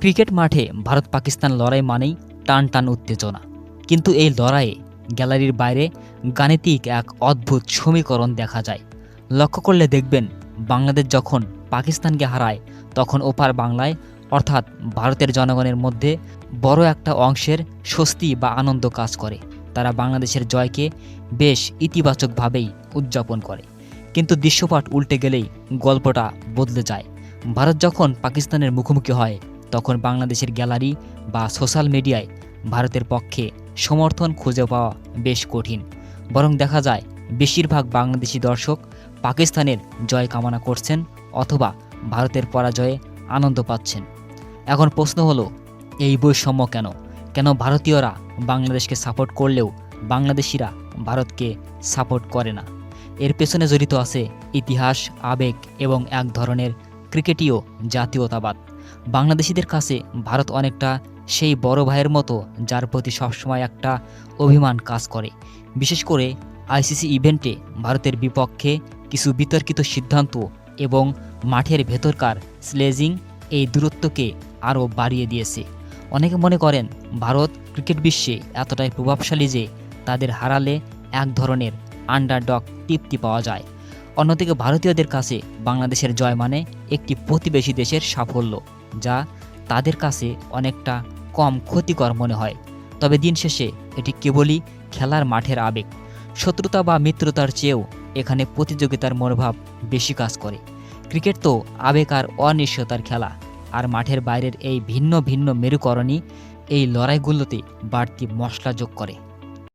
Cricket মাঠে ভারত পাকিস্তান লড়াই মানেই টান টান উত্তেজনা। কিন্তু এই লড়াইয়ে গ্যালারির বাইরে গাণিতিক এক অদ্ভুত সমীকরণ দেখা যায়। লক্ষ্য করলে দেখবেন, বাংলাদেশ যখন পাকিস্তানকে হারায় তখন ওপার বাংলায় অর্থাৎ ভারতের জনগণের মধ্যে বড় একটা অংশের স্বস্তি বা আনন্দ কাজ করে। তারা বাংলাদেশের জয়কে বেশ ইতিবাচকভাবেই উদযাপন করে। কিন্তু দৃশ্যপট উল্টে গেলেই গল্পটা বদলে যায়। ভারত যখন পাকিস্তানের মুখোমুখি হয় তখন বাংলাদেশের গ্যালারি বা সোশ্যাল মিডিয়ায় ভারতের পক্ষে সমর্থন খুঁজে পাওয়া বেশ কঠিন। বরং দেখা যায় বেশিরভাগ বাংলাদেশি দর্শক পাকিস্তানের জয় কামনা করছেন অথবা ভারতের পরাজয়ে আনন্দ পাচ্ছেন। এখন প্রশ্ন হলো, এই বৈষম্য কেন? কেন ভারতীয়রা বাংলাদেশকে সাপোর্ট করলেও বাংলাদেশিরা ভারতকে সাপোর্ট করে না? এর পেছনে জড়িত আছে ইতিহাস, আবেগ এবং এক ধরনের ক্রিকেটীয় জাতীয়তাবাদ। বাংলাদেশিদের কাছে ভারত অনেকটা সেই বড় ভাইয়ের মতো, যার প্রতি সবসময় একটা অভিমান কাজ করে। বিশেষ করে আইসিসি ইভেন্টে ভারতের বিপক্ষে কিছু বিতর্কিত সিদ্ধান্ত এবং মাঠের ভেতরকার স্লেজিং এই দূরত্বকে আরও বাড়িয়ে দিয়েছে। অনেকে মনে করেন ভারত ক্রিকেট বিশ্বে এতটাই প্রভাবশালী যে তাদের হারালে এক ধরনের আন্ডারডগ তৃপ্তি পাওয়া যায়। অন্যদিকে ভারতীয়দের কাছে বাংলাদেশের জয় মানে একটি প্রতিবেশী দেশের সাফল্য, যা তাদের কাছে অনেকটা কম ক্ষতিকর মনে হয়। তবে দিন শেষে এটি কেবলই খেলার মাঠের আবেগ। শত্রুতা বা মিত্রতার চেয়েও এখানে প্রতিযোগিতার মনোভাব বেশি কাজ করে। ক্রিকেট তো আবেগ আর অনিশ্চয়তার খেলা, আর মাঠের বাইরের এই ভিন্ন ভিন্ন মেরুকরণই এই লড়াইগুলোতে বাড়তি মশলা যোগ করে।